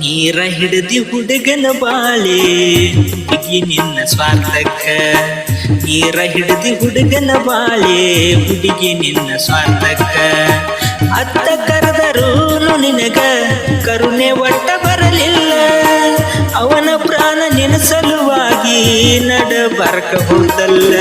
ನೀರ ಹಿಡ್ದಿ ಹುಡುಗನ ಬಾಳೆ ಹುಡುಗಿ ನಿನ್ನ ಸ್ವಾರ್ಥಕ್ಕ. ನೀರ ಹಿಡ್ದಿ ಹುಡುಗನ ಬಾಳೆ ಹುಡುಗಿ ನಿನ್ನ ಸ್ವಾರ್ಥಕ್ಕ. ಅತ್ತ ಕರೆದರೂನು ನಿನಗ ಕರುಣೆ ಒಟ್ಟ ಬರಲಿಲ್ಲ. ಅವನ ಪ್ರಾಣ ನಿನ್ನ ಸಲುವಾಗಿ ನಡಬರ್ಕ ಹೋದಲ್ಲ.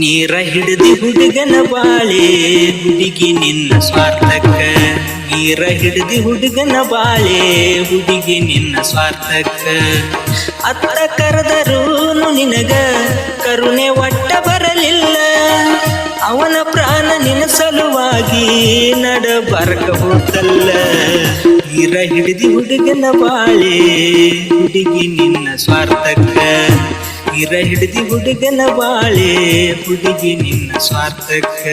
ನೀರ ಹಿಡ್ದಿ ಹುಡುಗನ ಬಾಳೆ ಹುಡುಗಿ ನಿನ್ನ ಸ್ವಾರ್ಥಕ್ಕ. ನೀರ ಹಿಡ್ದಿ ಹುಡುಗನ ಬಾಳೆ ಹುಡುಗಿ ನಿನ್ನ ಸ್ವಾರ್ಥಕ್ಕ. ಅತ್ತ ಕರೆದರೂನು ನಿನಗ ಕರುಣೆ ಒಟ್ಟ ಬರಲಿಲ್ಲ. ಅವನ ಪ್ರಾಣ ನಿನ್ನ ಸಲುವಾಗಿ ನಡಬರ್ಕ ಹೋತಲ್ಲ. ನೀರ ಹಿಡ್ದಿ ಹುಡುಗನ ಬಾಳೆ ಹುಡುಗಿ ನಿನ್ನ ಸ್ವಾರ್ಥಕ್ಕ. ನೀರ ಹಿಡ್ದಿ ಹುಡುಗನ ಬಾಳೆ ಹುಡುಗಿ ನಿನ್ನ ಸ್ವಾರ್ಥಕ್ಕ.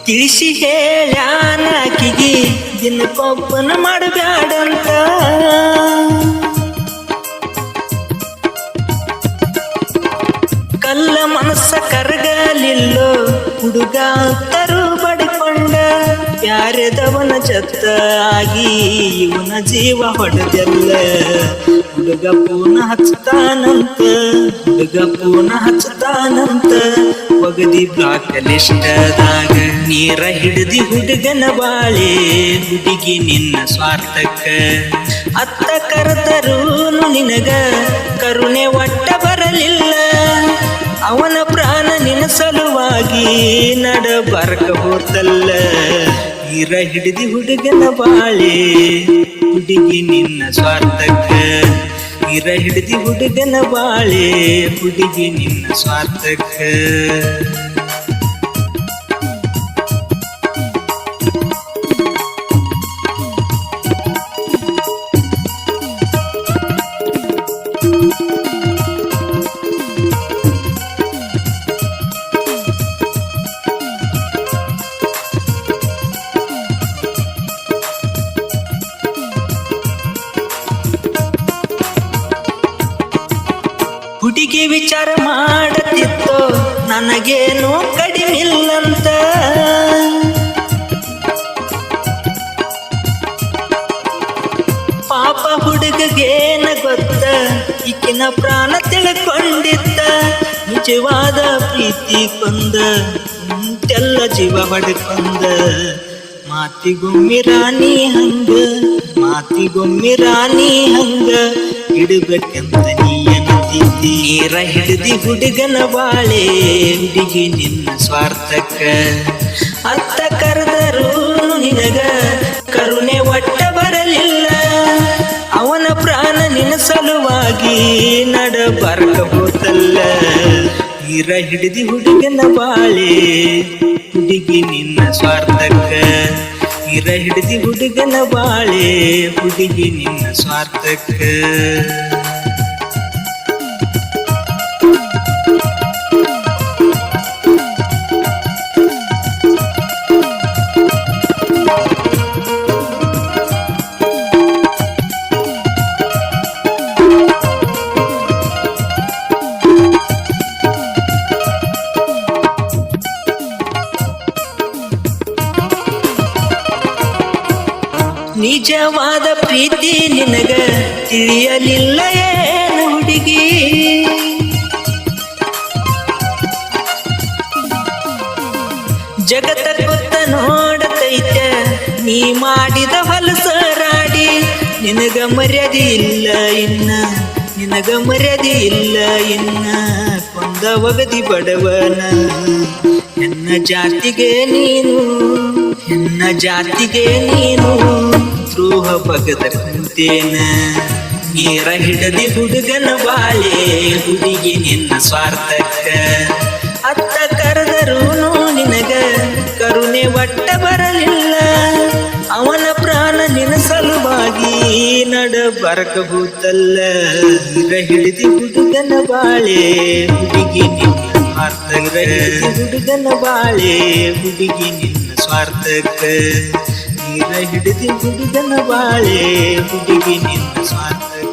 ತಿಳಿಸಿ ಹೇಳ್ಯಾನಾಕಿಗಿ ದಿನಕ್ಕೊಬ್ಬನ ಮಾಡಬ್ಯಾಡಂತ. ಕಲ್ಲ ಮನಸ್ಸ ಕರಗಲಿಲ್ಲೋ ಹುಡುಗ ತರು ಬಡ್ಕೊಂಡ. ಬ್ಯಾರೆದವನ ಜೊತ್ತ ಆಗಿ ಇವನ ಜೀವ ಹೊಡೆದಲ್ಲ. ಹುಡುಗ ಪೂನ ಹಚ್ಚತಾನಂತ, ಹುಡುಗ ಪೂನ ಹಚ್ಚತಾನಂತ ಒಗದಿ ಬ್ಲಾಕ್ ಲಿಸ್ಟದಾಗ. ನೀರ ಹಿಡ್ದಿ ಹುಡುಗನ ಬಾಳೆ ಹುಡುಗಿ ನಿನ್ನ ಸ್ವಾರ್ಥಕ್ಕ. ಅತ್ತ ಕರೆದರೂನು ನಿನಗ ಕರುಣೆ ಒಟ್ಟ ಬರಲಿಲ್ಲ. ಅವನ ಪ್ರಾಣ ನಿನ್ನ ಸಲುವಾಗಿ ನಡಬರ್ಕ ಹೋತಲ್ಲ. ನೀರ ಹಿಡ್ದಿ ಹುಡುಗನ ಬಾಳೆ ಹುಡುಗಿ ನಿನ್ನ ಸ್ವಾರ್ಥಕ್ಕ. ನೀರ ಹಿಡ್ದಿ ಹುಡುಗನ ಬಾಳೆ ಹುಡುಗಿ ನಿನ್ನ ಸ್ವಾರ್ಥಕ್ಕ. ಹುಡುಗಿ ವಿಚಾರ ಮಾಡತಿತ್ತೋ ನನಗೇನು ಕಡಿಮಿಲ್ಲಂತ. ಪಾಪ ಹುಡುಗಗೇನ ಗೊತ್ತ ಈಕಿನ ಪ್ರಾಣ ತಿಳ್ಕೊಂಡಿದ್ದ. ನಿಜವಾದ ಪ್ರೀತಿ ಕೊಂದ ತೆಲ್ಲ ಜೀವ ಹೊಡ್ಕೊಂದ. ಮಾತಿಗೊಮ್ಮೆ ರಾಣಿ ಹಂಗ, ಮಾತಿಗೊಮ್ಮೆ ರಾಣಿ ಹಂಗ ಇಡಬೇಕಂತ ನೀಯನತಿದ್ದಿ. ನೀರ ಹಿಡ್ದಿ ಹುಡುಗನ ಬಾಳೆ ಹುಡುಗಿ ನಿನ್ನ ಸ್ವಾರ್ಥಕ್ಕ. ಅತ್ತ ಕರೆದರೂನು ನಿನಗ ಕರುಣೆ ಒಟ್ಟ ಬರಲಿಲ್ಲ. ಅವನ ಪ್ರಾಣ ನಿನ್ನ ಸಲುವಾಗಿ ನಡಬರ್ಕ ಹೋತಲ್ಲ. ನೀರ ಹಿಡ್ದಿ ಹುಡುಗನ ಬಾಳೆ ಹುಡುಗಿ ನಿನ್ನ ಸ್ವಾರ್ಥಕ್ಕ. ನೀರ ಹಿಡ್ದಿ ಹುಡುಗನ ಬಾಳೆ ಹುಡುಗಿ ನಿನ್ನ ಸ್ವಾರ್ಥಕ್ಕ. ನಿಜವಾದ ಪ್ರೀತಿ ನಿನಗ ತಿಳಿಯಲಿಲ್ಲ ಏನು ಹುಡುಗಿ. ಜಗತ್ತ ಗೊತ್ತ ನೋಡತೈತೆ ನೀ ಮಾಡಿದ ಹೊಲಸರಾಡಿ. ನಿನಗ ಮರ್ಯಾದೆ ಇಲ್ಲ ಇನ್ನ, ನಿನಗ ಮರ್ಯಾದೆ ಇಲ್ಲ ಇನ್ನ. ಕೊಂದ ಒಗದಿ ಬಡವನ ಹೆಣ್ಣ ಜಾತಿಗೆ ನೀನು, ಹೆಣ್ಣ ಜಾತಿಗೆ ನೀನು ದ್ರೋಹ ಬಗದ ಕುಂತೇನ. ನೀರ ಹಿಡದಿ ಹುಡುಗನ ಬಾಳೆ ಹುಡುಗಿ ನಿನ್ನ ಸ್ವಾರ್ಥಕ್ಕ ಅತ್ತ ಕರೆದರೂನು ನಿನಗ ಕರುಣೆ ಒಟ್ಟ ಬರಲಿಲ್ಲ ಅವನ ಪ್ರಾಣ ನಿನ್ನ ಸಲುವಾಗಿ ನಡ ಬರಕಬಹುದಲ್ಲ ನೀರ ಹಿಡಿದಿ ಹುಡುಗನ ಬಾಳೆ ಹುಡುಗಿ ನಿನ್ನ ಸ್ವಾರ್ಥಕ್ಕ ಹುಡುಗನ ಬಾಳೆ ಹುಡುಗಿ ನಿನ್ನ ಸ್ವಾರ್ಥಕ್ಕ ನೀರ ಹಿಡಿದಿ ಹುಡುಗನ ಬಾಳೆ ಹುಡುಗಿ ನಿನ್ನ ಸ್ವಾರ್ಥಕ್ಕ